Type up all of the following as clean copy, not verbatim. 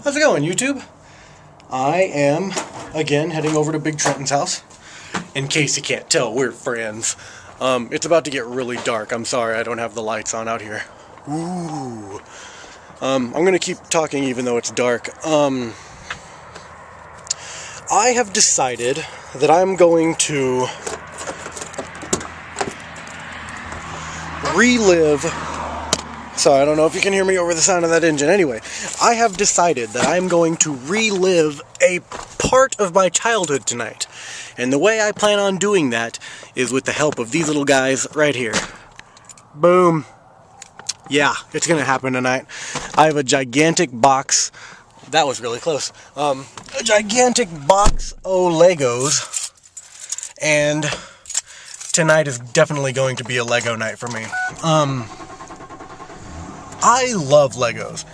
How's it going, YouTube? I am, again, heading over to Big Trenton's house. In case you can't tell, we're friends. It's about to get really dark. I'm sorry, I don't have the lights on out here. Ooh. I'm gonna keep talking even though it's dark. I have decided that I'm going to relive... Sorry, I don't know if you can hear me over the sound of that engine. Anyway, I have decided that I'm going to relive a part of my childhood tonight. And the way I plan on doing that is with the help of these little guys right here. Boom. Yeah, it's gonna happen tonight. I have a gigantic box. That was really close. A gigantic box of Legos. And tonight is definitely going to be a Lego night for me. I love Legos.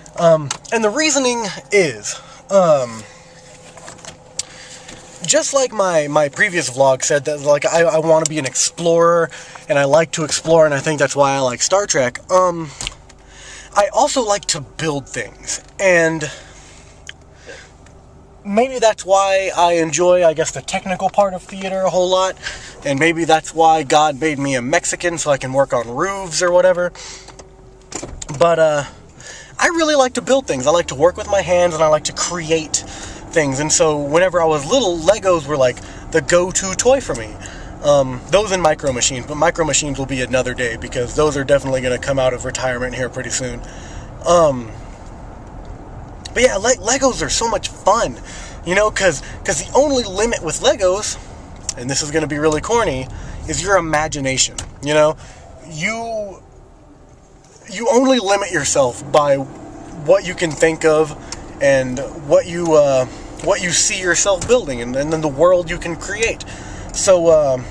And the reasoning is, just like my previous vlog said, that like I want to be an explorer, and I like to explore, and I think that's why I like Star Trek. I also like to build things, and maybe that's why I enjoy, I guess, the technical part of theater a whole lot, and maybe that's why God made me a Mexican so I can work on roofs or whatever. But I really like to build things. I like to work with my hands, and I like to create things. And so whenever I was little, Legos were like the go-to toy for me. Those and Micro Machines, but Micro Machines will be another day because those are definitely going to come out of retirement here pretty soon. But yeah, Legos are so much fun, you know, because the only limit with Legos, and this is going to be really corny, is your imagination. You know, you only limit yourself by what you can think of and what you see yourself building, and then the world you can create. So I'm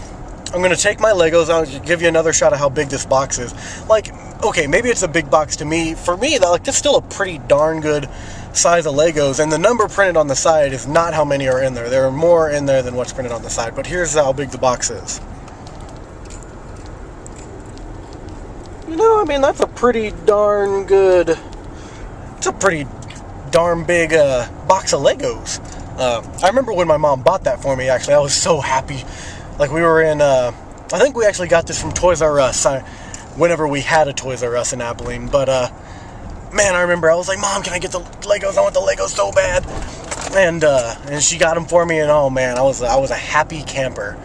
going to take my Legos. I'll give you another shot of how big this box is. Like, okay, maybe it's a big box to me. For me, like, that's still a pretty darn good size of Legos, and the number printed on the side is not how many are in there. There are more in there than what's printed on the side, but here's how big the box is. You know, I mean, that's a pretty darn good... It's a pretty darn big box of Legos. I remember when my mom bought that for me, actually. I was so happy. Like, we were in... I think we actually got this from Toys R Us whenever we had a Toys R Us in Abilene. But, man, I remember I was like, Mom, can I get the Legos? I want the Legos so bad. And she got them for me, and oh, man, I was a happy camper,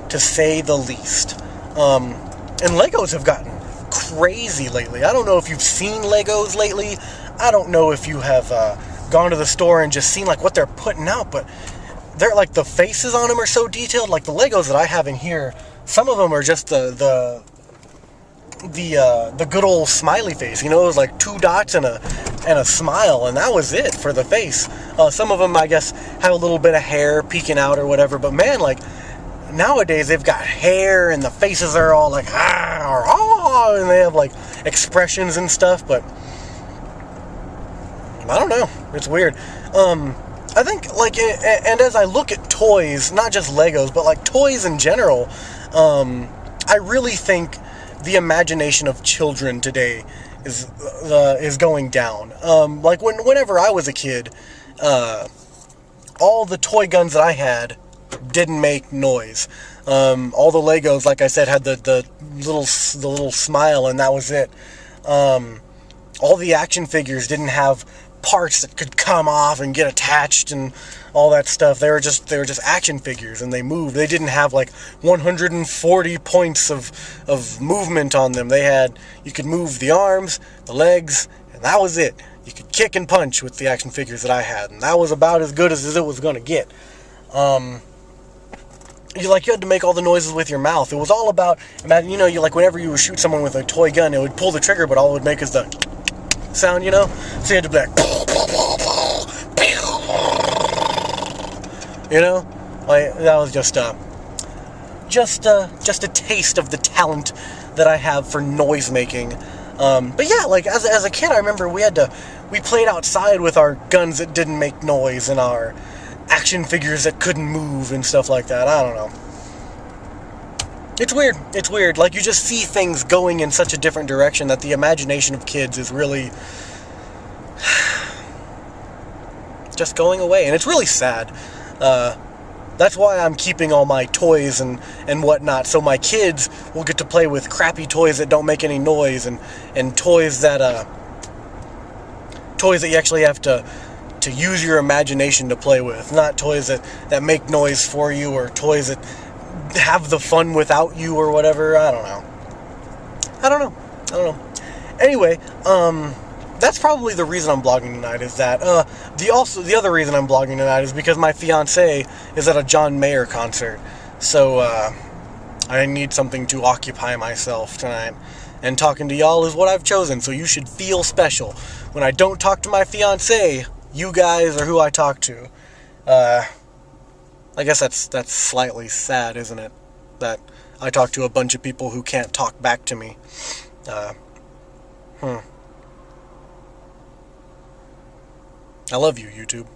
to say the least. And Legos have gotten crazy lately. I don't know if you've seen Legos lately. I don't know if you have gone to the store and just seen like what they're putting out, but they're like, the faces on them are so detailed. Like the Legos that I have in here, some of them are just the good old smiley face. You know, it was like 2 dots and a smile, and that was it for the face. Some of them, I guess, have a little bit of hair peeking out or whatever, but man, like, nowadays they've got hair and the faces are all like and they have like expressions and stuff, but I don't know, it's weird. I think, like, and as I look at toys, not just Legos, but like toys in general, I really think the imagination of children today is going down. Like whenever I was a kid, all the toy guns that I had didn't make noise. All the Legos, like I said, had the little smile, and that was it. All the action figures didn't have parts that could come off and get attached and all that stuff. They were just action figures, and they moved. They didn't have like 140 points of movement on them. You could move the arms, the legs, and that was it. You could kick and punch with the action figures that I had, and that was about as good as it was going to get. You had to make all the noises with your mouth. It was all about, imagine, you know, like whenever you would shoot someone with a toy gun, it would pull the trigger, but all it would make is the sound, you know? So you had to be like, you know? Like, that was just a taste of the talent that I have for noise making. But yeah, like as a kid, I remember we played outside with our guns that didn't make noise and our action figures that couldn't move and stuff like that. I don't know. It's weird. It's weird. Like, you just see things going in such a different direction that the imagination of kids is really just going away, and it's really sad. That's why I'm keeping all my toys and whatnot, so my kids will get to play with crappy toys that don't make any noise, and toys that you actually have to use your imagination to play with, not toys that make noise for you, or toys that have the fun without you or whatever. I don't know. Anyway, that's probably the reason I'm vlogging tonight, is that the other reason I'm vlogging tonight is because my fiance is at a John Mayer concert. So I need something to occupy myself tonight. And talking to y'all is what I've chosen, so you should feel special. When I don't talk to my fiance, you guys are who I talk to. I guess that's slightly sad, isn't it? That I talk to a bunch of people who can't talk back to me. I love you, YouTube.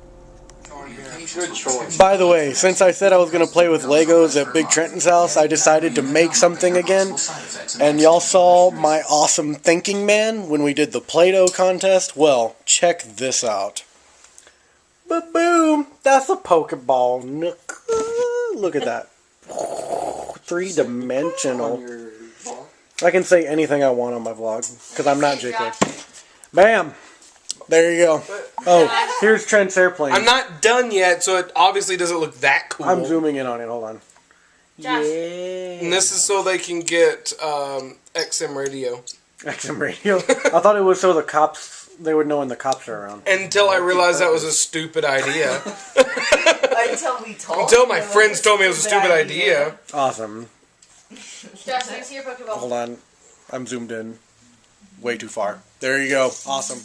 Good choice. By the way, since I said I was going to play with Legos at Big Trenton's house, I decided to make something again. And y'all saw my awesome thinking man when we did the Play-Doh contest? Well, check this out. Ba-boom! That's a Pokeball. Look at that. 3-dimensional. I can say anything I want on my vlog, because I'm not Jake. Bam! There you go. Oh, here's Trent's airplane. I'm not done yet, so it obviously doesn't look that cool. I'm zooming in on it. Hold on. Josh. Yeah. And this is so they can get XM radio. XM radio? I thought it was so the cops, they would know when the cops are around. Until I realized that was a stupid idea. Until my friends told me it was a stupid idea. Awesome. Josh, let me see your Pokeball. Hold on. I'm zoomed in way too far. There you go. Awesome.